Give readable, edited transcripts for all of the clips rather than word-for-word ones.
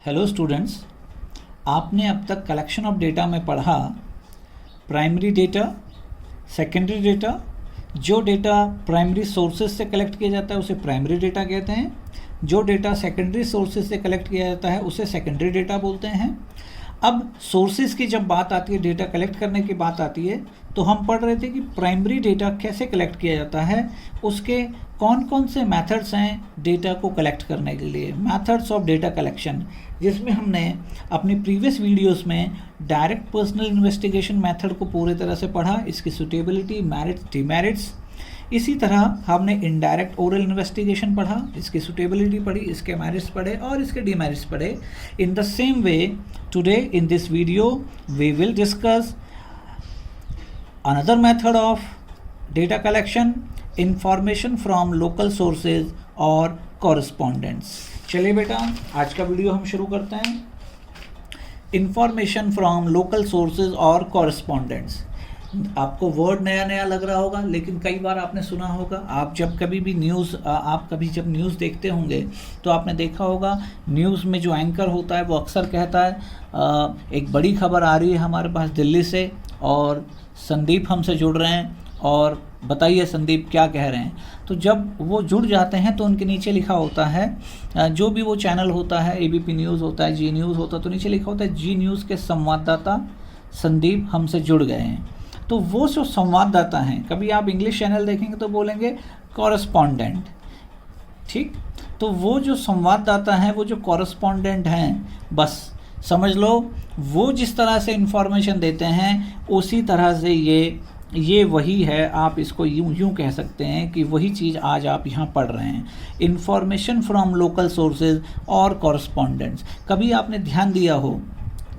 Hello students, आपने अब तक कलेक्शन ऑफ डेटा में पढ़ा प्राइमरी डेटा, सेकेंडरी डेटा। जो डेटा प्राइमरी सोर्सेज से कलेक्ट किया जाता है उसे प्राइमरी डेटा कहते हैं। जो डेटा सेकेंडरी सोर्सेज से कलेक्ट किया जाता है उसे सेकेंडरी डेटा बोलते हैं। अब सोर्सेज की जब बात आती है, डेटा कलेक्ट करने की बात आती है, तो हम पढ़ रहे थे कि प्राइमरी डेटा कैसे कलेक्ट किया जाता है, उसके कौन कौन से मेथड्स हैं डेटा को कलेक्ट करने के लिए, मेथड्स ऑफ डेटा कलेक्शन, जिसमें हमने अपनी प्रीवियस वीडियोस में डायरेक्ट पर्सनल इन्वेस्टिगेशन मेथड को पूरी तरह से पढ़ा, इसकी सुटेबिलिटी, मेरिट्स, डिमेरिट्स। इसी तरह हमने इनडायरेक्ट ओरल इन्वेस्टिगेशन पढ़ा, इसकी सुटेबिलिटी पढ़ी, इसके मेरिट्स पढ़े और इसके डिमेरिट्स पढ़े। In the same way today in this video we will discuss another method of data collection, information from local sources और correspondence। चलिए बेटा, आज का वीडियो हम शुरू करते हैं। इंफॉर्मेशन फ्रॉम लोकल सोर्सेज और कॉरस्पॉन्डेंट्स। आपको वर्ड नया नया लग रहा होगा, लेकिन कई बार आपने सुना होगा। आप जब कभी भी जब न्यूज़ देखते होंगे तो आपने देखा होगा, न्यूज़ में जो एंकर होता है वो अक्सर कहता है एक बड़ी खबर आ रही है हमारे पास दिल्ली से और संदीप हमसे जुड़ रहे हैं और बताइए संदीप क्या कह रहे हैं। तो जब वो जुड़ जाते हैं तो उनके नीचे लिखा होता है, जो भी वो चैनल होता है, एबीपी न्यूज़ होता है, जी न्यूज़ होता है, तो नीचे लिखा होता है जी न्यूज़ के संवाददाता संदीप हमसे जुड़ गए हैं। तो वो जो संवाददाता हैं, कभी आप इंग्लिश चैनल देखेंगे तो बोलेंगे कॉरस्पॉन्डेंट, ठीक। तो वो जो संवाददाता हैं, वो जो कॉरस्पॉन्डेंट हैं, बस समझ लो वो जिस तरह से इंफॉर्मेशन देते हैं उसी तरह से ये वही है। आप इसको यूं कह सकते हैं कि वही चीज़ आज आप यहाँ पढ़ रहे हैं। इंफॉर्मेशन फ्रॉम लोकल सोर्सेज और कॉरस्पॉन्डेंट्स। कभी आपने ध्यान दिया हो,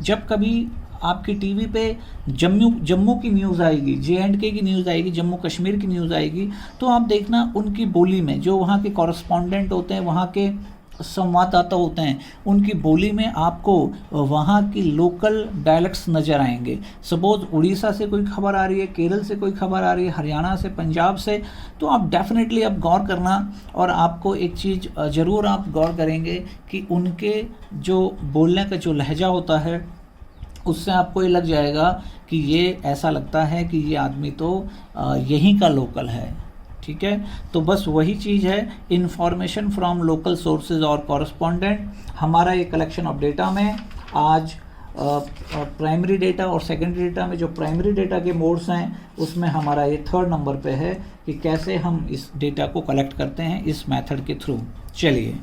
जब कभी आपकी टीवी पे जम्मू की न्यूज़ आएगी, J&K की न्यूज़ आएगी, जम्मू कश्मीर की न्यूज़ आएगी, तो आप देखना उनकी बोली में, जो वहाँ के कॉरस्पॉन्डेंट होते हैं, वहाँ के संवाददाता होते हैं, उनकी बोली में आपको वहाँ की लोकल डायलेक्ट्स नज़र आएंगे। सपोज उड़ीसा से कोई खबर आ रही है, केरल से कोई खबर आ रही है, हरियाणा से, पंजाब से, तो आप डेफिनेटली आप गौर करना और आपको एक चीज़ ज़रूर आप गौर करेंगे कि उनके जो बोलने का जो लहजा होता है उससे आपको ये लग जाएगा कि ये ऐसा लगता है कि ये आदमी तो यहीं का लोकल है, ठीक है। तो बस वही चीज़ है, इंफॉर्मेशन फ्रॉम लोकल सोर्सेज और कॉरस्पॉन्डेंट। हमारा ये कलेक्शन ऑफ डेटा में आज प्राइमरी डेटा और सेकेंडरी डेटा में जो प्राइमरी डेटा के मोड्स हैं उसमें हमारा ये 3rd नंबर पे है कि कैसे हम इस डेटा को कलेक्ट करते हैं इस मेथड के थ्रू। चलिए,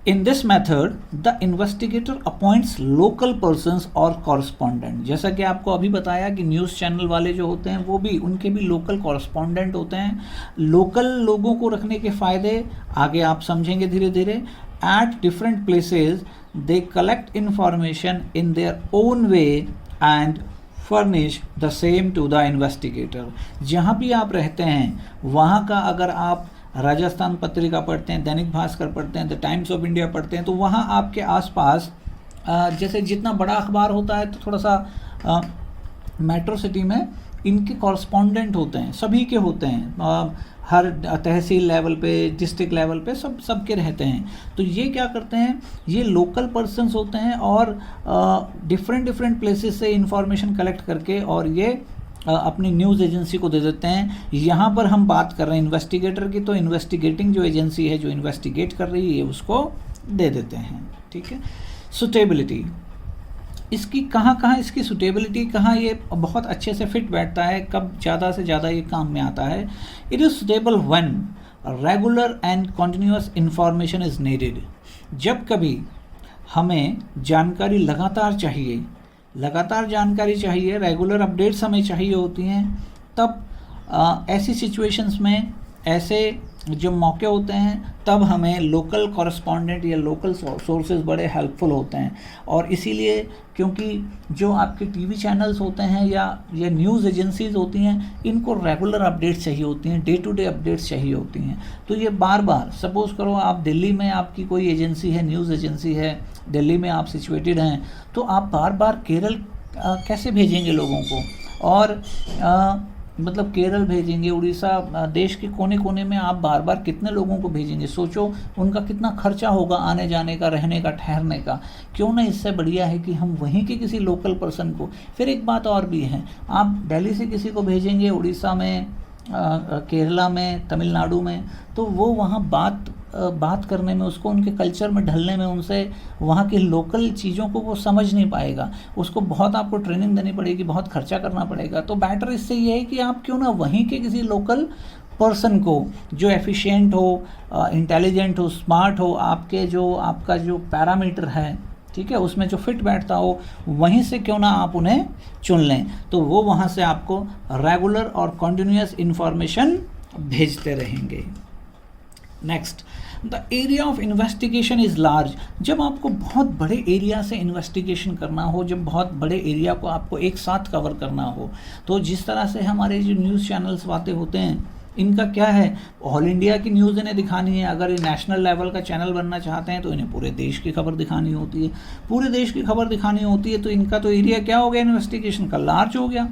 in this method the investigator appoints local persons और कॉरस्पॉन्डेंट। जैसा कि आपको अभी बताया कि न्यूज़ चैनल वाले जो होते हैं वो भी, उनके भी लोकल कॉरस्पॉन्डेंट होते हैं। लोकल लोगों को रखने के फ़ायदे आगे आप समझेंगे धीरे धीरे। At different places they collect information in their own way and furnish the same to the investigator. जहाँ भी आप रहते हैं वहाँ का, अगर आप राजस्थान पत्रिका पढ़ते हैं, दैनिक भास्कर पढ़ते हैं, द टाइम्स ऑफ इंडिया पढ़ते हैं, तो वहाँ आपके आसपास जैसे जितना बड़ा अखबार होता है तो थोड़ा सा मेट्रो सिटी में इनके कॉरस्पॉन्डेंट होते हैं, सभी के होते हैं, हर तहसील लेवल पे, डिस्ट्रिक्ट लेवल पे सबके रहते हैं। तो ये क्या करते हैं, ये लोकल पर्सन्स होते हैं और डिफरेंट प्लेसेस से इंफॉर्मेशन कलेक्ट करके और ये अपनी न्यूज़ एजेंसी को दे देते हैं। यहाँ पर हम बात कर रहे हैं इन्वेस्टिगेटर की, तो इन्वेस्टिगेटिंग जो एजेंसी है जो इन्वेस्टिगेट कर रही है उसको दे देते हैं, ठीक है। सुटेबिलिटी, इसकी कहाँ इसकी सुटेबिलिटी कहाँ ये बहुत अच्छे से फिट बैठता है, कब ज़्यादा से ज़्यादा ये काम में आता है। It is suitable when regular and continuous information is needed. जब कभी हमें जानकारी लगातार जानकारी चाहिए, रेगुलर अपडेट्स हमें चाहिए होती हैं, तब ऐसी सिचुएशंस में, ऐसे जो मौके होते हैं, तब हमें लोकल कॉरस्पॉन्डेंट या लोकल सोर्सेज बड़े हेल्पफुल होते हैं। और इसीलिए क्योंकि जो आपके टीवी चैनल्स होते हैं या न्यूज़ एजेंसीज होती हैं, इनको रेगुलर अपडेट्स चाहिए होती हैं, डे टू डे अपडेट्स चाहिए होती हैं। तो ये बार बार, सपोज़ करो आप दिल्ली में, आपकी कोई एजेंसी है, न्यूज़ एजेंसी है, दिल्ली में आप सिचुएटेड हैं, तो आप बार बार केरल कैसे भेजेंगे लोगों को, और मतलब केरल भेजेंगे, उड़ीसा, देश के कोने कोने में आप बार बार कितने लोगों को भेजेंगे? सोचो उनका कितना खर्चा होगा आने जाने का, रहने का, ठहरने का। क्यों ना इससे बढ़िया है कि हम वहीं के किसी लोकल पर्सन को। फिर एक बात और भी है, आप दिल्ली से किसी को भेजेंगे उड़ीसा में, केरला में, तमिलनाडु में, तो वो वहाँ बात करने में, उसको उनके कल्चर में ढलने में, उनसे वहाँ की लोकल चीज़ों को वो समझ नहीं पाएगा। उसको बहुत आपको ट्रेनिंग देनी पड़ेगी, बहुत खर्चा करना पड़ेगा। तो बेटर इससे ये है कि आप क्यों ना वहीं के किसी लोकल पर्सन को जो एफिशिएंट हो, इंटेलिजेंट हो, स्मार्ट हो, आपका जो पैरामीटर है, ठीक है, उसमें जो फिट बैठता हो, वहीं से क्यों ना आप उन्हें चुन लें। तो वो वहाँ से आपको रेगुलर और कंटिन्यूअस इंफॉर्मेशन भेजते रहेंगे। Next, the area of investigation is large. जब आपको बहुत बड़े एरिया से इन्वेस्टिगेशन करना हो, जब बहुत बड़े एरिया को आपको एक साथ कवर करना हो, तो जिस तरह से हमारे जो न्यूज़ चैनल्स बातें होते हैं, इनका क्या है, ऑल इंडिया की न्यूज़ इन्हें दिखानी है। अगर ये नेशनल लेवल का चैनल बनना चाहते हैं तो इन्हें पूरे देश की खबर दिखानी होती है। पूरे देश की खबर दिखानी होती है तो इनका तो एरिया क्या हो गया, इन्वेस्टिगेशन का लार्ज हो गया।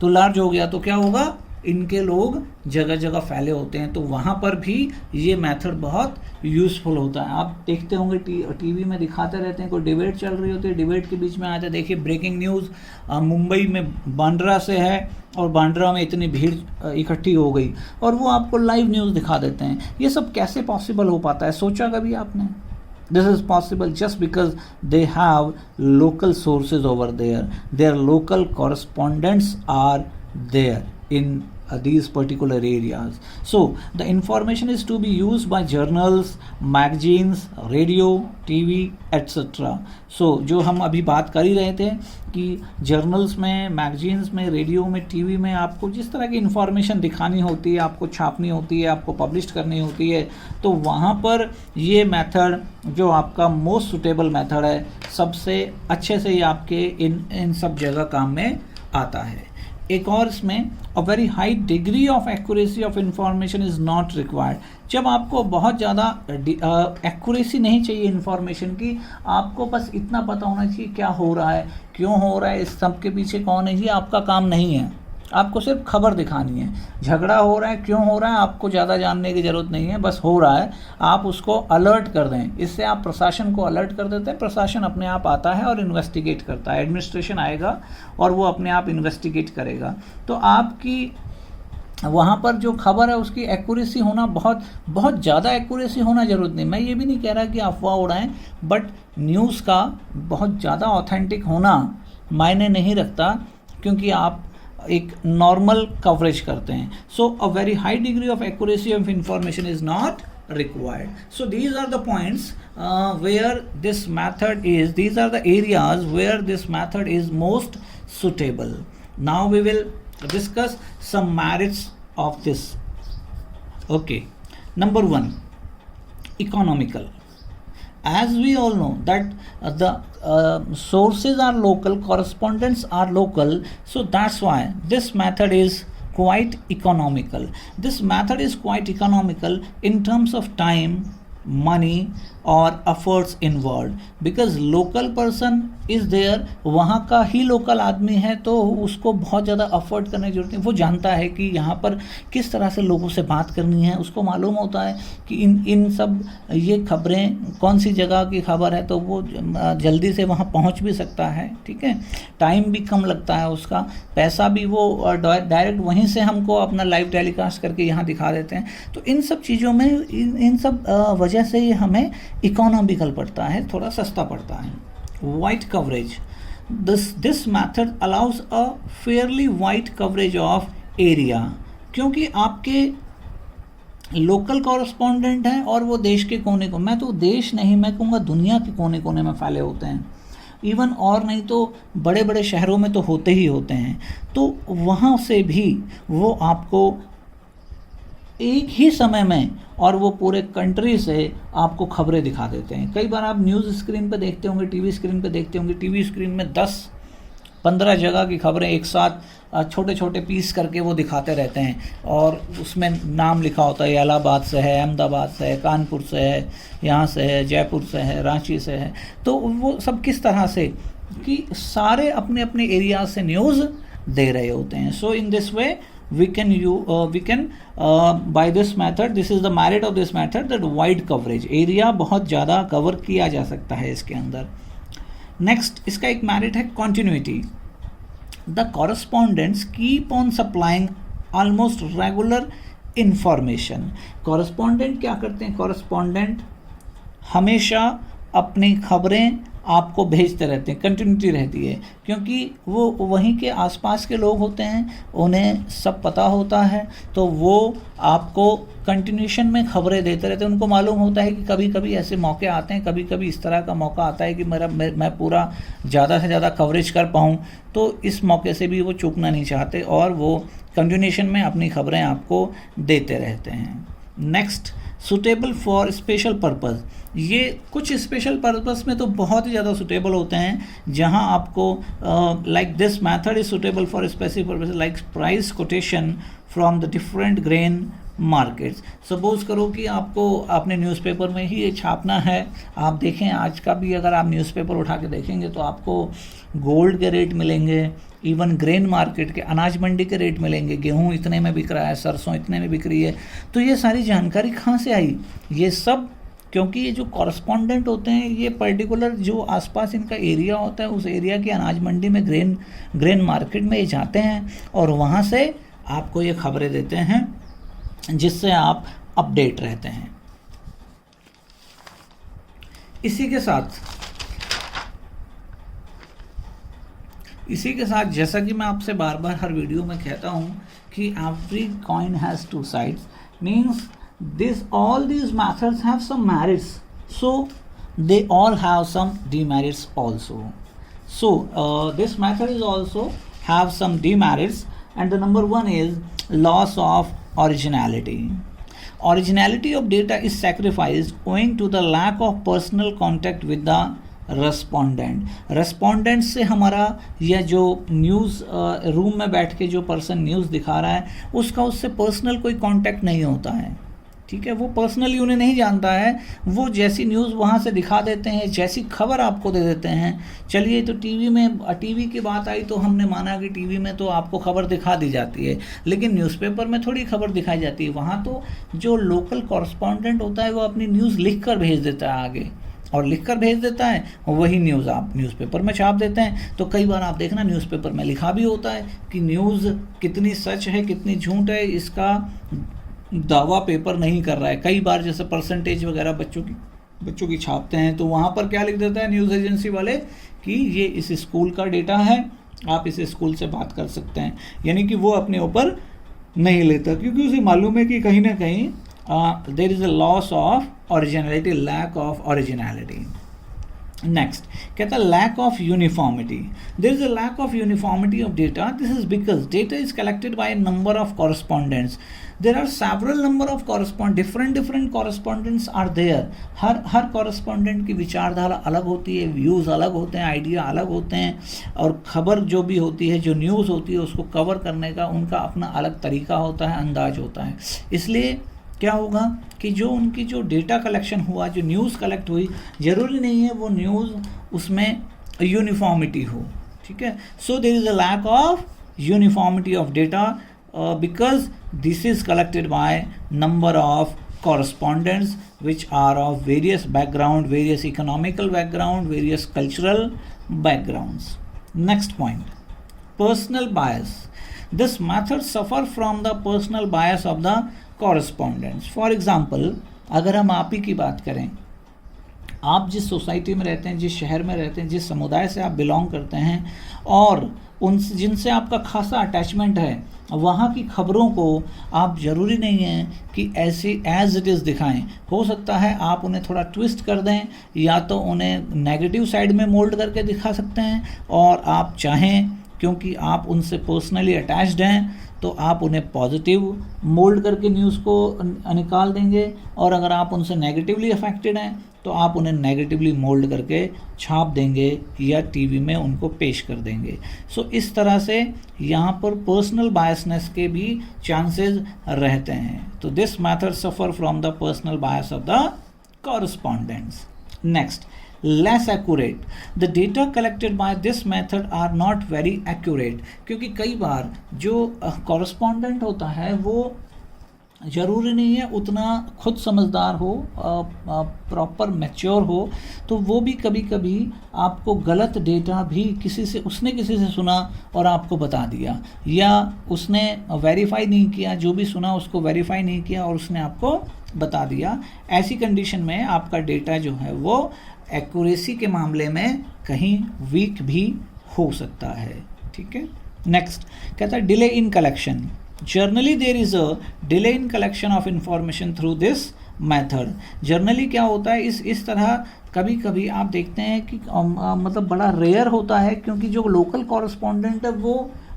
तो लार्ज हो गया तो क्या होगा, इनके लोग जगह जगह फैले होते हैं, तो वहाँ पर भी ये मेथड बहुत यूज़फुल होता है। आप देखते होंगे टीवी में दिखाते रहते हैं, कोई डिबेट चल रही होती है, डिबेट के बीच में आ जाए, देखिए ब्रेकिंग न्यूज़ मुंबई में बांद्रा से है और बांद्रा में इतनी भीड़ इकट्ठी हो गई, और वो आपको लाइव न्यूज़ दिखा देते हैं। ये सब कैसे पॉसिबल हो पाता है, सोचा कभी आपने? This is possible just because they have local sources over there. Their local correspondents are there in these particular areas. So the information is to be used by journals, magazines, radio, TV, etc. So जो हम अभी बात कर ही रहे थे कि journals में, magazines में, रेडियो में, टीवी में आपको जिस तरह की इन्फॉर्मेशन दिखानी होती है, आपको छापनी होती है, आपको पब्लिश करनी होती है, तो वहाँ पर ये मेथड जो आपका मोस्ट सुटेबल मेथड है, सबसे अच्छे से ये आपके इन सब जगह काम में आता है। एक और इसमें अ very high degree of accuracy of information is not required. जब आपको बहुत ज़्यादा एक्यूरेसी नहीं चाहिए इंफॉर्मेशन की, आपको बस इतना पता होना चाहिए क्या हो रहा है, क्यों हो रहा है, इस सब के पीछे कौन है, ये आपका काम नहीं है। आपको सिर्फ खबर दिखानी है। झगड़ा हो रहा है, क्यों हो रहा है, आपको ज़्यादा जानने की ज़रूरत नहीं है, बस हो रहा है, आप उसको अलर्ट कर दें। इससे आप प्रशासन को अलर्ट कर देते हैं, प्रशासन अपने आप आता है और इन्वेस्टिगेट करता है, एडमिनिस्ट्रेशन आएगा और वो अपने आप इन्वेस्टिगेट करेगा। तो आपकी वहाँ पर जो खबर है उसकी एक्यूरेसी होना, बहुत ज़्यादा एक्यूरेसी होना ज़रूरत नहीं। मैं ये भी नहीं कह रहा कि अफवाह उड़ाएं, बट न्यूज़ का बहुत ज़्यादा ऑथेंटिक होना मायने नहीं रखता, क्योंकि आप एक नॉर्मल कवरेज करते हैं। So a very high degree of accuracy of information is not required. So these are the points where this method is, these are the areas where this method is most suitable. Now we will discuss some merits of this. Okay, number 1, economical. As we all know that the sources are local, correspondents are local, so that's why this method is quite economical. This method is quite economical in terms of time, money or efforts involved, because local person is there, वहाँ का ही local आदमी है, तो उसको बहुत ज़्यादा effort करने की जरूरत नहीं। वो जानता है कि यहाँ पर किस तरह से लोगों से बात करनी है, उसको मालूम होता है कि इन सब ये खबरें कौन सी जगह की खबर है, तो वो जल्दी से वहाँ पहुँच भी सकता है। ठीक है, टाइम भी कम लगता है उसका, पैसा भी वो डायरेक्ट वहीं से हमको अपना लाइव टेलीकास्ट करके यहाँ दिखा देते हैं। तो इन सब चीज़ों में इन सब वजह से हमें इकोनॉमिकल पड़ता है, थोड़ा सस्ता पड़ता है। Wide coverage, this method allows a fairly wide coverage of area, क्योंकि आपके लोकल कॉरेस्पॉन्डेंट हैं और वो देश के कोने को, मैं तो देश नहीं, मैं कहूँगा दुनिया के कोने कोने में फैले होते हैं। इवन और नहीं तो बड़े बड़े शहरों में तो होते ही होते हैं। तो वहाँ से भी वो आपको एक ही समय में और वो पूरे कंट्री से आपको खबरें दिखा देते हैं। कई बार आप न्यूज़ स्क्रीन पे देखते होंगे, टीवी स्क्रीन पे देखते होंगे, टीवी स्क्रीन में 10-15 जगह की खबरें एक साथ छोटे छोटे पीस करके वो दिखाते रहते हैं, और उसमें नाम लिखा होता है, इलाहाबाद से है, अहमदाबाद से है, कानपुर से है, यहाँ से है, जयपुर से है, रांची से है। तो वो सब किस तरह से कि सारे अपने अपने एरिया से न्यूज़ दे रहे होते हैं। So in this way we can by this method, this is the merit of this method, that wide coverage, area बहुत ज़्यादा कवर किया जा सकता है इसके अंदर। नेक्स्ट इसका एक मेरिट है continuity. The correspondents keep on supplying almost regular information. Correspondent क्या करते हैं? कॉरस्पॉन्डेंट हमेशा अपनी खबरें आपको भेजते रहते हैं, कंटिन्यूटी रहती है, क्योंकि वो वहीं के आसपास के लोग होते हैं, उन्हें सब पता होता है, तो वो आपको कंटिन्यूशन में खबरें देते रहते हैं। उनको मालूम होता है कि कभी कभी ऐसे मौके आते हैं, कभी कभी इस तरह का मौका आता है कि मैं पूरा ज़्यादा से ज़्यादा कवरेज कर पाऊँ, तो इस मौके से भी वो चूकना नहीं चाहते और वो कंटिन्यूशन में अपनी खबरें आपको देते रहते हैं। Next, suitable for special purpose. ये कुछ स्पेशल पर्पस में तो बहुत ही ज़्यादा सुटेबल होते हैं, जहां आपको like this method is suitable for specific purpose like price quotation from the different grain markets. Suppose करो कि आपको अपने न्यूज़पेपर में ही ये छापना है। आप देखें आज का भी अगर आप न्यूज़पेपर उठा के देखेंगे तो आपको गोल्ड के रेट मिलेंगे, इवन ग्रेन मार्केट के अनाज मंडी के रेट मिलेंगे, गेहूं इतने में बिक रहा है, सरसों इतने में बिक रही है। तो ये सारी जानकारी कहाँ से आई? ये सब क्योंकि ये जो कॉरस्पॉन्डेंट होते हैं, ये पर्टिकुलर जो आसपास इनका एरिया होता है, उस एरिया की अनाज मंडी में ग्रेन मार्केट में ये जाते हैं और वहाँ से आपको ये खबरें देते हैं, जिससे आप अपडेट रहते हैं। इसी के साथ जैसा कि मैं आपसे बार बार हर वीडियो में कहता हूँ कि every coin has two sides, means all these methods have some merits, so they all have some demerits also. So this method is also have some demerits, and the number one is loss of originality. Originality of data is sacrificed owing to the lack of personal contact with the respondent से हमारा या जो news room में बैठ के जो person news दिखा रहा है, उसका उससे पर्सनल कोई कांटेक्ट नहीं होता है। ठीक है, वो पर्सनली उन्हें नहीं जानता है, वो जैसी न्यूज़ वहाँ से दिखा देते हैं, जैसी खबर आपको दे देते हैं। चलिए, तो टीवी की बात आई तो हमने माना कि टीवी में तो आपको खबर दिखा दी जाती है, लेकिन न्यूज़पेपर में थोड़ी खबर दिखाई जाती है। वहाँ तो जो लोकल कॉरस्पॉन्डेंट होता है वो अपनी न्यूज़ लिख कर भेज देता है आगे, और लिख कर भेज देता है, वही न्यूज़ आप न्यूज़पेपर में छाप देते हैं। तो कई बार आप देखना न्यूज़पेपर में लिखा भी होता है कि न्यूज़ कितनी सच है कितनी झूठ है, इसका दावा पेपर नहीं कर रहा है। कई बार जैसे परसेंटेज वगैरह बच्चों की छापते हैं, तो वहाँ पर क्या लिख देता है न्यूज़ एजेंसी वाले कि ये इस स्कूल का डेटा है, आप इस स्कूल से बात कर सकते हैं। यानी कि वो अपने ऊपर नहीं लेता, क्योंकि उसे मालूम है कि कहीं ना कहीं there is a loss of originality, lack of originality. Next, कहता है lack of uniformity. There is a lack of uniformity of data. This is because data is collected by a number of correspondents. There are several number of different correspondents are there. Her correspondent की विचारधारा अलग होती है, views अलग होते हैं, idea अलग होते हैं, और खबर जो भी होती है, जो न्यूज़ होती है, उसको कवर करने का उनका अपना अलग तरीका होता है, अंदाज होता है। इसलिए क्या होगा कि जो उनकी जो डेटा कलेक्शन हुआ, जो न्यूज़ कलेक्ट हुई, ज़रूरी नहीं है वो न्यूज़ उसमें यूनिफॉर्मिटी हो। ठीक है, so there is a lack of uniformity of data because this is collected by number of correspondents which are of various background, various economical background, various cultural backgrounds. Next point, personal bias. This method suffer from the personal bias of the correspondents. For example, अगर हम आप ही की बात करें, आप जिस society में रहते हैं, जिस शहर में रहते हैं, जिस समुदाय से आप बिलोंग करते हैं, और उन जिनसे आपका खासा अटैचमेंट है, वहाँ की खबरों को आप ज़रूरी नहीं है कि ऐसी एज इट इज़ दिखाएं। हो सकता है आप उन्हें थोड़ा ट्विस्ट कर दें, या तो उन्हें नेगेटिव साइड में मोल्ड करके दिखा सकते हैं, और आप चाहें क्योंकि आप उनसे पर्सनली अटैच्ड हैं तो आप उन्हें पॉजिटिव मोल्ड करके न्यूज़ को निकाल देंगे, और अगर आप उनसे नेगेटिवली अफेक्टेड हैं तो आप उन्हें नेगेटिवली मोल्ड करके छाप देंगे या टीवी में उनको पेश कर देंगे। सो इस तरह से यहाँ पर पर्सनल बायसनेस के भी चांसेस रहते हैं। तो this method suffer from the personal bias of the correspondents. Next, less accurate. The data collected by this method are not very accurate. क्योंकि कई बार जो correspondent होता है वो ज़रूरी नहीं है उतना खुद समझदार हो, प्रॉपर मैच्योर हो, तो वो भी कभी कभी आपको गलत डेटा भी उसने किसी से सुना और आपको बता दिया, या उसने वेरीफाई नहीं किया, जो भी सुना उसको वेरीफाई नहीं किया और उसने आपको बता दिया। ऐसी कंडीशन में आपका डेटा जो है वो एक्यूरेसी के मामले में कहीं वीक भी हो सकता है। ठीक है, नेक्स्ट कहता है delay in collection. Generally there is a delay in collection of information through this method. Generally क्या होता है, इस तरह कभी कभी आप देखते हैं कि मतलब बड़ा रेयर होता है, क्योंकि जो लोकल कॉरेस्पॉन्डेंट है वो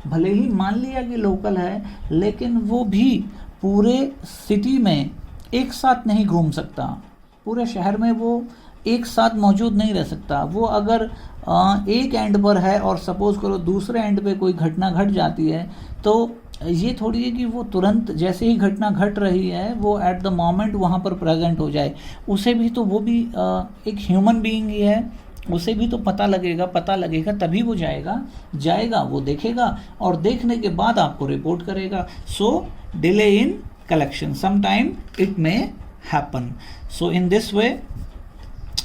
भले ही मान लिया कि लोकल है, लेकिन वो भी पूरे सिटी में एक साथ नहीं घूम सकता, पूरे शहर में वो एक साथ मौजूद नहीं रह सकता। वो अगर एक एंड पर है और सपोज़ करो दूसरे एंड पे कोई घटना घट जाती है, तो ये थोड़ी है कि वो तुरंत जैसे ही घटना घट रही है वो एट द मोमेंट वहाँ पर प्रेजेंट हो जाए। उसे भी तो वो भी एक ह्यूमन बीइंग ही है, उसे भी तो पता लगेगा तभी वो जाएगा वो देखेगा और देखने के बाद आपको रिपोर्ट करेगा। So delay in collection sometime it may happen. So in this way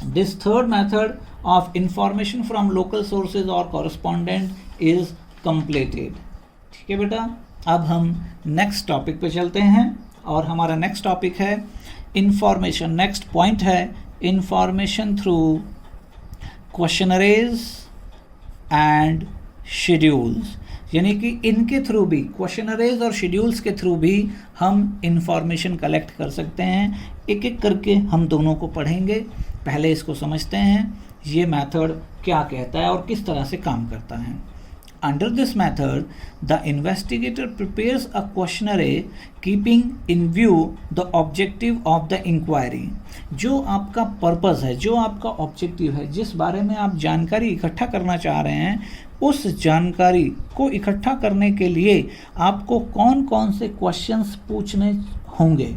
this third method of information from local sources और कॉरेस्पॉन्डेंट इज कंप्लीटेड। ठीक है बेटा, अब हम नेक्स्ट टॉपिक पे चलते हैं और हमारा नेक्स्ट टॉपिक है इंफॉर्मेशन। नेक्स्ट पॉइंट है information through questionnaires and schedules, यानी कि इनके थ्रू भी, क्वेश्चनरीज और शेड्यूल्स के थ्रू भी हम इंफॉर्मेशन कलेक्ट कर सकते हैं। एक एक करके हम दोनों को पढ़ेंगे। पहले इसको समझते हैं ये मेथड क्या कहता है और किस तरह से काम करता है। Under this method, the investigator prepares a questionnaire keeping in view the objective of the inquiry. जो आपका पर्पस है, जो आपका ऑब्जेक्टिव है, जिस बारे में आप जानकारी इकट्ठा करना चाह रहे हैं, उस जानकारी को इकट्ठा करने के लिए आपको कौन कौन से क्वेश्चंस पूछने होंगे,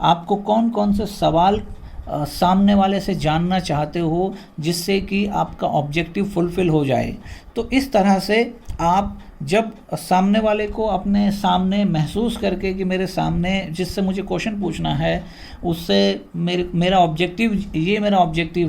आपको कौन कौन से सवाल सामने वाले से जानना चाहते हो जिससे कि आपका ऑब्जेक्टिव फुलफिल हो जाए। तो इस तरह से आप जब सामने वाले को अपने सामने महसूस करके कि मेरे सामने जिससे मुझे क्वेश्चन पूछना है उससे मेरा ऑब्जेक्टिव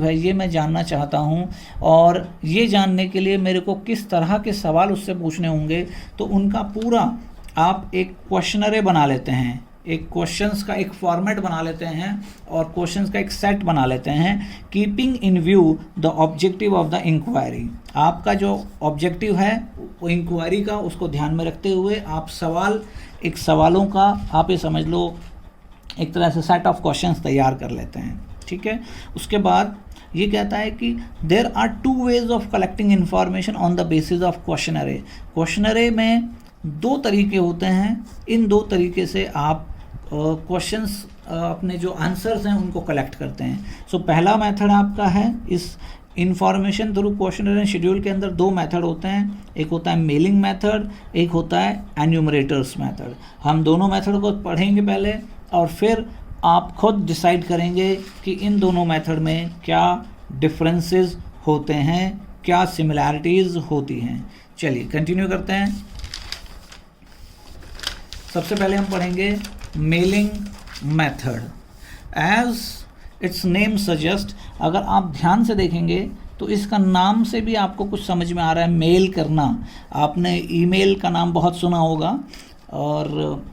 है, ये मैं जानना चाहता हूँ और ये जानने के लिए मेरे को किस तरह के सवाल उससे पूछने होंगे, तो उनका पूरा आप एक क्वेश्चनरी बना लेते हैं, एक क्वेश्चंस का एक फॉर्मेट बना लेते हैं और क्वेश्चंस का एक सेट बना लेते हैं, keeping in view the objective of the inquiry. आपका जो ऑब्जेक्टिव है वो इंक्वायरी का, उसको ध्यान में रखते हुए आप सवालों का आप ये समझ लो एक तरह से सेट ऑफ क्वेश्चंस तैयार कर लेते हैं। ठीक है, उसके बाद ये कहता है कि there are 2 ways of collecting information on the basis of questionnaire. Questionnaire में 2 तरीके होते हैं, इन 2 तरीके से आप क्वेश्चंस अपने जो आंसर्स हैं उनको कलेक्ट करते हैं। सो पहला मेथड आपका है इस information through questionnaire and schedule के अंदर 2 मेथड होते हैं, एक होता है मेलिंग मेथड, एक होता है एन्यूमरेटर्स मेथड। हम दोनों मेथड को पढ़ेंगे पहले और फिर आप खुद डिसाइड करेंगे कि इन दोनों मेथड में क्या डिफरेंसेस होते हैं, क्या सिमिलैरिटीज़ होती हैं। चलिए कंटिन्यू करते हैं। सबसे पहले हम पढ़ेंगे mailing method. As its name suggest, अगर आप ध्यान से देखेंगे तो इसका नाम से भी आपको कुछ समझ में आ रहा है, मेल करना। आपने ईमेल का नाम बहुत सुना होगा और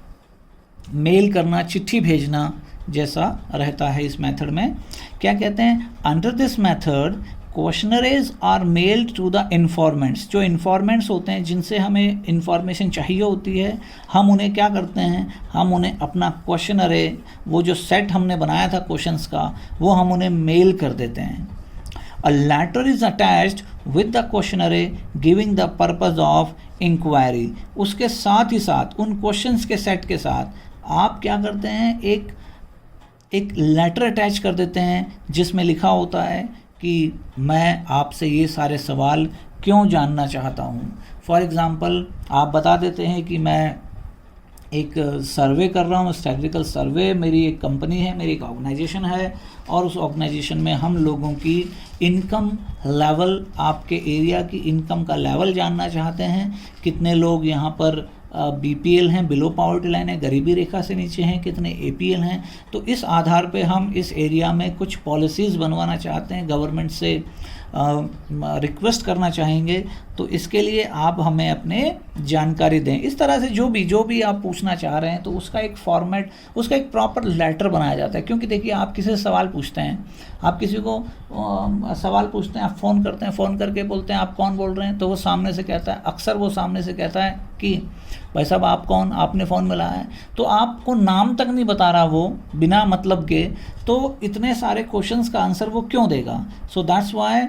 मेल करना, चिट्ठी भेजना जैसा रहता है इस मेथड में। क्या कहते हैं, under this method questionnaires are mailed to the informants. जो इन्फॉर्मेंट्स होते हैं जिनसे हमें इंफॉर्मेशन चाहिए होती है, हम उन्हें क्या करते हैं, हम उन्हें अपना क्वेश्चनरी, वो जो सेट हमने बनाया था क्वेश्चंस का, वो हम उन्हें मेल कर देते हैं। A letter is attached with the questionnaire giving the purpose of inquiry. उसके साथ ही साथ उन क्वेश्चंस के सेट के साथ आप क्या करते हैं, एक लेटर अटैच कर देते हैं जिसमें लिखा होता है कि मैं आपसे ये सारे सवाल क्यों जानना चाहता हूँ। फॉर एग्ज़ाम्पल आप बता देते हैं कि मैं एक सर्वे कर रहा हूँ, स्टैटिस्टिकल सर्वे, मेरी एक कंपनी है, मेरी एक ऑर्गेनाइजेशन है और उस ऑर्गेनाइजेशन में हम लोगों की इनकम लेवल, आपके एरिया की इनकम का लेवल जानना चाहते हैं। कितने लोग यहाँ पर BPL हैं, बिलो पॉवर्टी लाइन है, गरीबी रेखा से नीचे हैं, कितने APL हैं। तो इस आधार पे हम इस एरिया में कुछ पॉलिसीज़ बनवाना चाहते हैं, गवर्नमेंट से रिक्वेस्ट करना चाहेंगे। तो इसके लिए आप हमें अपने जानकारी दें। इस तरह से जो भी आप पूछना चाह रहे हैं तो उसका एक फॉर्मेट, उसका एक प्रॉपर लेटर बनाया जाता है। क्योंकि देखिए, आप किसी से सवाल पूछते हैं, आप किसी को सवाल पूछते हैं, आप फ़ोन करते हैं, फ़ोन करके बोलते हैं आप कौन बोल रहे हैं, तो वो सामने से कहता है, अक्सर वो सामने से कहता है कि भाई साहब आप कौन, आपने फ़ोन मिलाया है। तो आपको नाम तक नहीं बता रहा वो, बिना मतलब के। तो इतने सारे क्वेश्चंस का आंसर वो क्यों देगा? So that's why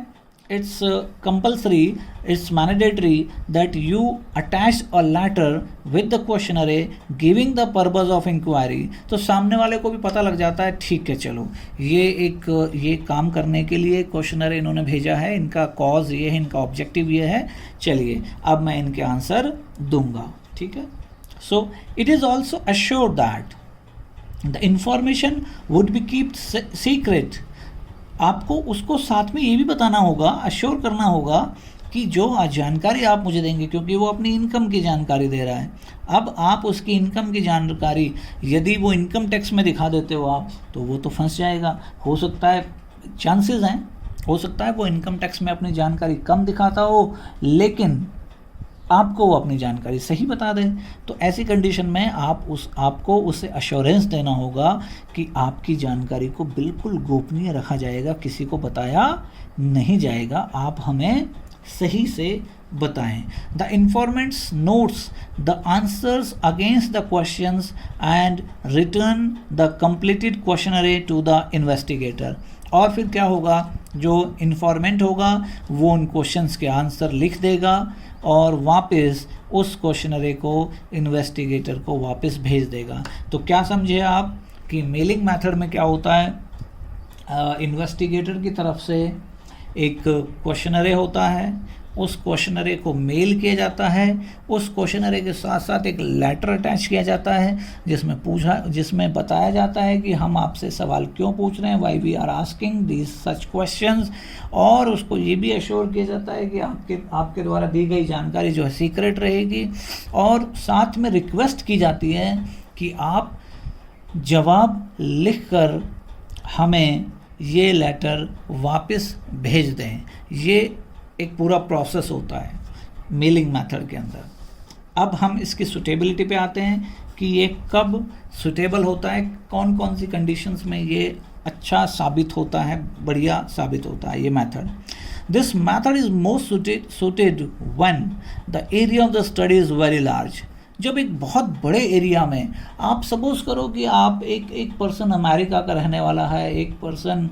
it's compulsory, it's mandatory that you attach a letter with the questionnaire giving the purpose of inquiry। तो सामने वाले को भी पता लग जाता है, ठीक है चलो ये काम करने के लिए क्वेश्चनर इन्होंने भेजा है, इनका कॉज ये है, इनका ऑब्जेक्टिव ये है, चलिए अब मैं इनके आंसर दूंगा। ठीक है। So it is also assured that the information would be kept secret। आपको उसको साथ में ये भी बताना होगा, अश्योर करना होगा कि जो जानकारी आप मुझे देंगे, क्योंकि वो अपनी इनकम की जानकारी दे रहा है। अब आप उसकी इनकम की जानकारी यदि वो इनकम टैक्स में दिखा देते हो आप, तो वो तो फंस जाएगा। हो सकता है, चांसेस हैं, हो सकता है वो इनकम टैक्स में अपनी जानकारी कम दिखाता हो, लेकिन आपको वो अपनी जानकारी सही बता दे। तो ऐसी कंडीशन में आपको उसे अश्योरेंस देना होगा कि आपकी जानकारी को बिल्कुल गोपनीय रखा जाएगा, किसी को बताया नहीं जाएगा, आप हमें सही से बताएं। The informants notes the answers against the questions and return the completed questionnaire to the investigator. और फिर क्या होगा, जो इन्फॉर्मेंट होगा वो उन क्वेश्चंस के आंसर लिख देगा और वापस उस क्वेश्चनरी को इन्वेस्टिगेटर को वापस भेज देगा। तो क्या समझे आप कि मेलिंग मेथड में क्या होता है, इन्वेस्टिगेटर की तरफ से एक क्वेश्चनरी होता है, उस क्वेश्चनरी को मेल किया जाता है, उस क्वेश्चनरी के साथ साथ एक लेटर अटैच किया जाता है जिसमें बताया जाता है कि हम आपसे सवाल क्यों पूछ रहे हैं, why we are asking this such questions. और उसको ये भी एश्योर किया जाता है कि आपके द्वारा दी गई जानकारी जो है सीक्रेट रहेगी। और साथ में रिक्वेस्ट की जाती है कि आप जवाब लिखकर हमें ये लेटर वापस भेज दें। ये एक पूरा प्रोसेस होता है मेलिंग मेथड के अंदर। अब हम इसकी सुटेबिलिटी पे आते हैं कि ये कब सुटेबल होता है, कौन कौन सी कंडीशंस में ये अच्छा साबित होता है, बढ़िया साबित होता है ये method. This method is most suited when the area of the study is very large. जब एक बहुत बड़े एरिया में, आप सपोज करो कि आप एक पर्सन अमेरिका का रहने वाला है, एक पर्सन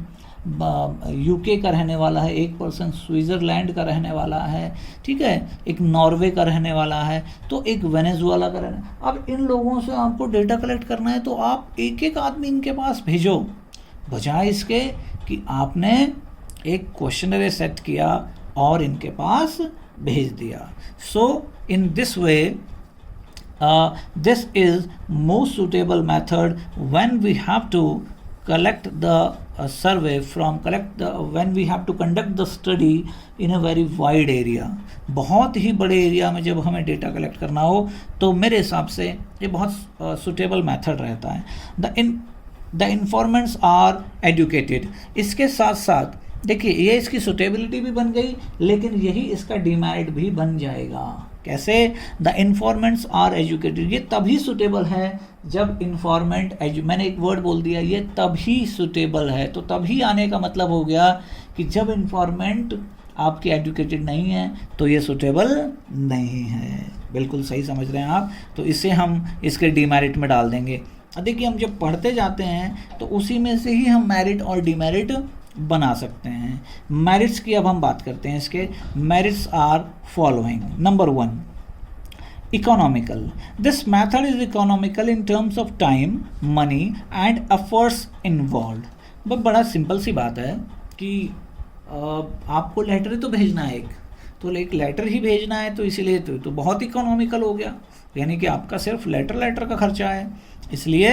UK का रहने वाला है, एक पर्सन स्विट्ज़रलैंड का रहने वाला है, ठीक है, एक नॉर्वे का रहने वाला है, तो एक वेनेजुएला का रहने। अब इन लोगों से आपको डेटा कलेक्ट करना है, तो आप एक एक आदमी इनके पास भेजो, बजाय इसके कि आपने एक क्वेश्चनरी सेट किया और इनके पास भेज दिया। So in this way this is most suitable method when we have to collect the when we have to conduct the study in a very wide area। बहुत ही बड़े एरिया में जब हमें डेटा कलेक्ट करना हो तो मेरे हिसाब से ये बहुत सुटेबल मेथड रहता है। The informants are educated. इसके साथ साथ देखिए, ये इसकी सुटेबिलिटी भी बन गई, लेकिन यही इसका डिमेरिट भी बन जाएगा। कैसे? The informants are educated. ये तभी सुटेबल है जब इन्फॉर्मेंट मैंने एक वर्ड बोल दिया, ये तभी सुटेबल है। तो तभी आने का मतलब हो गया कि जब इन्फॉर्मेंट आपकी एजुकेटेड नहीं है तो ये सुटेबल नहीं है। बिल्कुल सही समझ रहे हैं आप। तो इसे हम इसके डिमेरिट में डाल देंगे। देखिए, हम जब पढ़ते जाते हैं तो उसी में से ही हम मेरिट और डिमेरिट बना सकते हैं। मेरिट्स की अब हम बात करते हैं। इसके merits are following. Number 1, economical. This method is economical in terms of time, money and efforts involve. बड़ा सिंपल सी बात है कि आपको लेटर ही तो भेजना है, तो एक लेटर ही भेजना है, तो इसीलिए तो बहुत इकोनॉमिकल हो गया। यानी कि आपका सिर्फ लेटर का खर्चा है, इसलिए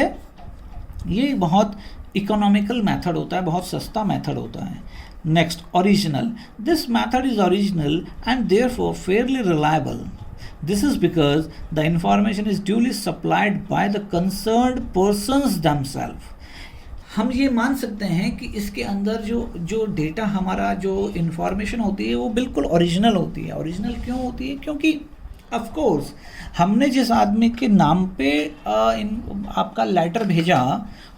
ये बहुत इकोनॉमिकल मेथड होता है, बहुत सस्ता मेथड होता है। Next, original, this method is original and therefore Fairlie reliable. This is because the information is duly supplied by the concerned persons themselves. हम ये मान सकते हैं कि इसके अंदर जो डेटा हमारा जो इंफॉर्मेशन होती है वो बिल्कुल ओरिजिनल होती है। ओरिजिनल क्यों होती है? क्योंकि ऑफ कोर्स हमने जिस आदमी के नाम पे आपका लेटर भेजा,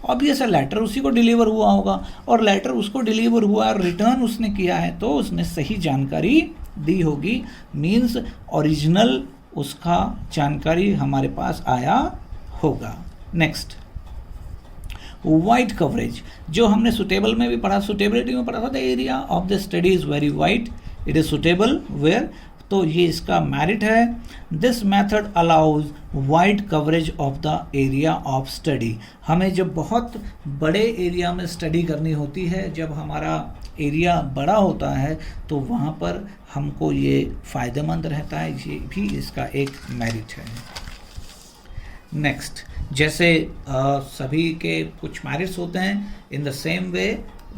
ऑब्वियस है लेटर उसी को डिलीवर हुआ होगा, और लेटर उसको डिलीवर हुआ और रिटर्न उसने किया है तो उसने सही जानकारी दी होगी, मीन्स ओरिजिनल उसका जानकारी हमारे पास आया होगा। नेक्स्ट, वाइड कवरेज, जो हमने सुटेबल में भी पढ़ा, सुटेबिलिटी में पढ़ा था, the area of the study is very wide, it is suitable where, तो ये इसका मेरिट है। This method allows wide coverage of the area of study, हमें जब बहुत बड़े एरिया में स्टडी करनी होती है, जब हमारा एरिया बड़ा होता है तो वहाँ पर हमको ये फ़ायदेमंद रहता है, ये भी इसका एक मेरिट है। नेक्स्ट, जैसे सभी के कुछ मेरिट्स होते हैं, in the same way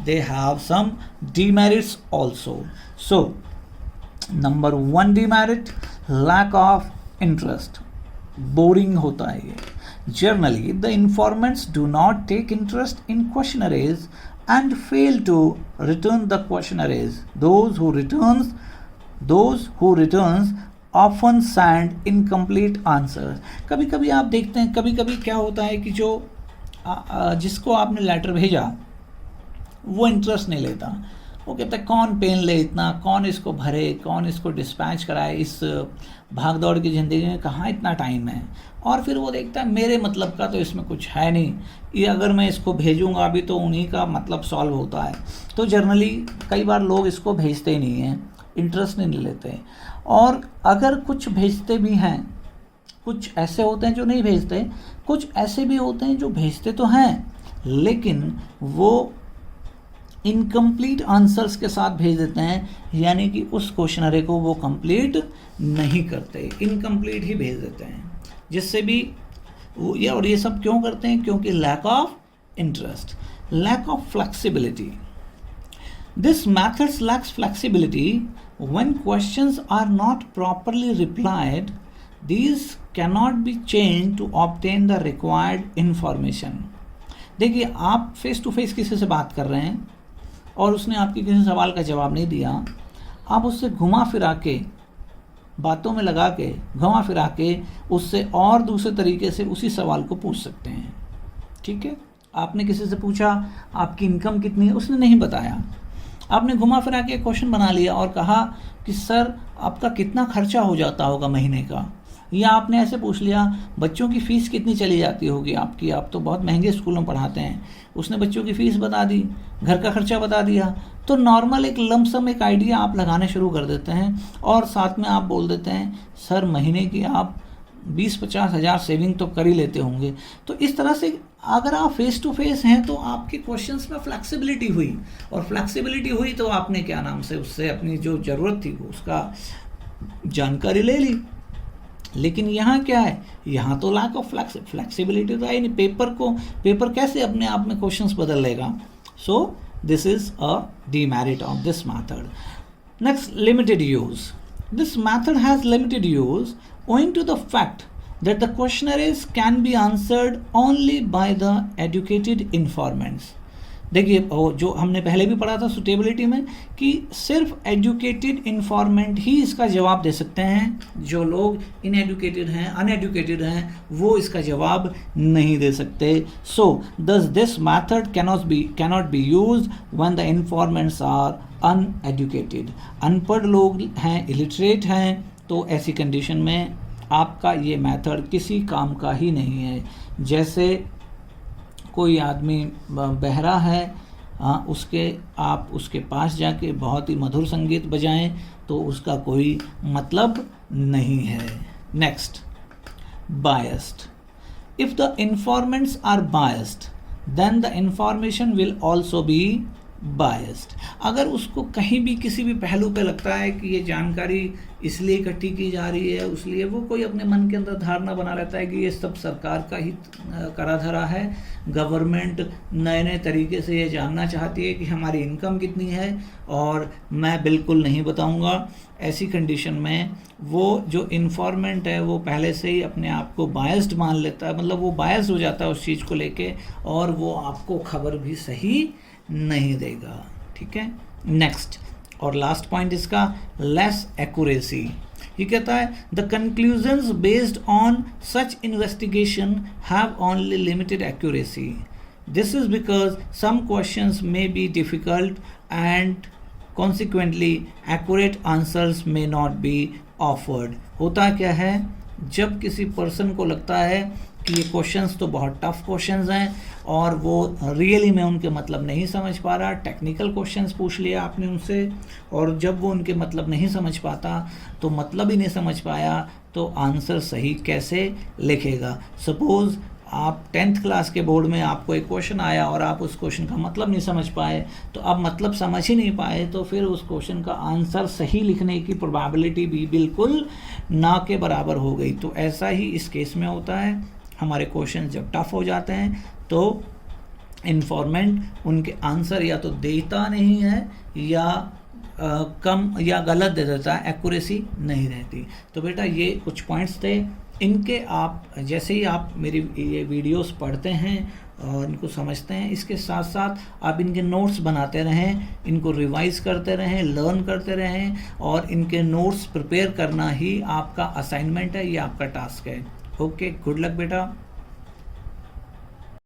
they have some demerits also. So number 1 demerit, lack of interest, boring होता है ये। Generally the informants do not take interest in questionnaires and fail to return the questionnaires. Those who returns often send incomplete answers. कभी कभी आप देखते हैं, कभी कभी क्या होता है कि जो जिसको आपने लेटर भेजा वो इंटरेस्ट नहीं लेता, वो कहता है कौन पेन ले इतना, कौन इसको भरे, कौन इसको डिस्पैच कराए, इस भाग दौड़ की ज़िंदगी में कहाँ इतना टाइम है। और फिर वो देखता है मेरे मतलब का तो इसमें कुछ है नहीं, ये अगर मैं इसको भेजूंगा अभी तो उन्हीं का मतलब सॉल्व होता है। तो जनरली कई बार लोग इसको भेजते ही नहीं हैं, इंटरेस्ट नहीं लेते। और अगर कुछ भेजते भी हैं, कुछ ऐसे होते हैं जो नहीं भेजते, कुछ ऐसे भी होते हैं जो भेजते तो हैं लेकिन वो इनकम्प्लीट आंसर्स के साथ भेज देते हैं, यानी कि उस क्वेश्चनरी को वो कंप्लीट नहीं करते, इनकम्प्लीट ही भेज देते हैं, जिससे भी और ये सब क्यों करते हैं? क्योंकि lack of interest, lack of flexibility. This methods lacks flexibility when questions are not properly replied, these cannot be changed to obtain the required information. देखिए, आप फेस टू फेस किसी से बात कर रहे हैं और उसने आपके किसी सवाल का जवाब नहीं दिया, आप उससे घुमा फिरा के, बातों में लगा के, घुमा फिरा के उससे और दूसरे तरीके से उसी सवाल को पूछ सकते हैं। ठीक है, आपने किसी से पूछा आपकी इनकम कितनी है, उसने नहीं बताया, आपने घुमा फिरा के क्वेश्चन बना लिया और कहा कि सर आपका कितना खर्चा हो जाता होगा महीने का, या आपने ऐसे पूछ लिया बच्चों की फ़ीस कितनी चली जाती होगी आपकी, आप तो बहुत महंगे स्कूलों में पढ़ाते हैं। उसने बच्चों की फ़ीस बता दी, घर का खर्चा बता दिया, तो नॉर्मल एक लमसम एक आइडिया आप लगाने शुरू कर देते हैं और साथ में आप बोल देते हैं सर महीने की आप 20-50 हज़ार सेविंग तो कर ही लेते होंगे। तो इस तरह से अगर आप फेस टू फेस हैं तो आपके क्वेश्चंस में फ्लेक्सिबिलिटी हुई, और फ्लेक्सिबिलिटी हुई तो आपने क्या नाम से उससे अपनी जो ज़रूरत थी उसका जानकारी ले ली। लेकिन यहाँ क्या है, यहाँ तो लैक ऑफ फ्लेक्सिबिलिटी तो है नहीं, पेपर कैसे अपने आप में क्वेश्चंस बदल लेगा। So this is a demerit of this method. Next, limited use. This method has limited use owing to the fact that the questionnaires can be answered only by the educated informants. देखिए, जो हमने पहले भी पढ़ा था suitability में कि सिर्फ एजुकेटेड इन्फॉर्मेंट ही इसका जवाब दे सकते हैं, जो लोग इनएजुकेटेड हैं, अनएजुकेटेड हैं, वो इसका जवाब नहीं दे सकते। So thus this method cannot be used when the informants are uneducated. अनपढ़ लोग हैं, इलिटरेट हैं, तो ऐसी कंडीशन में आपका ये मेथड किसी काम का ही नहीं है। जैसे कोई आदमी बहरा है, आप उसके पास जाके बहुत ही मधुर संगीत बजाएं तो उसका कोई मतलब नहीं है। Next, biased. If the informants are biased, then the information will also be biased. अगर उसको कहीं भी किसी भी पहलू पे लगता है कि ये जानकारी इसलिए इकट्ठी की जा रही है, उसलिए वो कोई अपने मन के अंदर धारणा बना लेता है कि ये सब सरकार का ही करा धरा है, गवर्नमेंट नए नए तरीके से ये जानना चाहती है कि हमारी इनकम कितनी है और मैं बिल्कुल नहीं बताऊंगा। ऐसी कंडीशन में वो जो इन्फॉर्मेंट है वो पहले से ही अपने आप को बायस्ड मान लेता है, मतलब वो बायस्ड हो जाता है उस चीज़ को लेके, और वो आपको खबर भी सही नहीं देगा। ठीक है, नेक्स्ट और लास्ट पॉइंट इसका, लेस एक्यूरेसी। ये कहता है the conclusions based on such investigation have only limited accuracy. This is because some questions may be difficult and consequently accurate answers may not be offered. होता क्या है, जब किसी पर्सन को लगता है कि ये क्वेश्चंस तो बहुत टफ क्वेश्चंस हैं और वो रियली में उनके मतलब नहीं समझ पा रहा, टेक्निकल क्वेश्चंस पूछ लिया आपने उनसे और जब वो उनके मतलब नहीं समझ पाता तो मतलब ही नहीं समझ पाया तो आंसर सही कैसे लिखेगा। सपोज़ आप 10th क्लास के बोर्ड में आपको एक क्वेश्चन आया और आप उस क्वेश्चन का मतलब नहीं समझ पाए, तो आप मतलब समझ ही नहीं पाए तो फिर उस क्वेश्चन का आंसर सही लिखने की प्रोबेबिलिटी भी बिल्कुल ना के बराबर हो गई। तो ऐसा ही इस केस में होता है, हमारे क्वेश्चन जब टफ हो जाते हैं तो इन्फॉर्मेंट उनके आंसर या तो देता नहीं है या कम या गलत दे देता है, एक्यूरेसी नहीं रहती। तो बेटा ये कुछ पॉइंट्स थे, इनके आप जैसे ही आप मेरी ये वीडियोस पढ़ते हैं और इनको समझते हैं, इसके साथ साथ आप इनके नोट्स बनाते रहें, इनको रिवाइज करते रहें, लर्न करते रहें और इनके नोट्स प्रिपेयर करना ही आपका असाइनमेंट है, ये आपका टास्क है। ओके, गुड लक बेटा।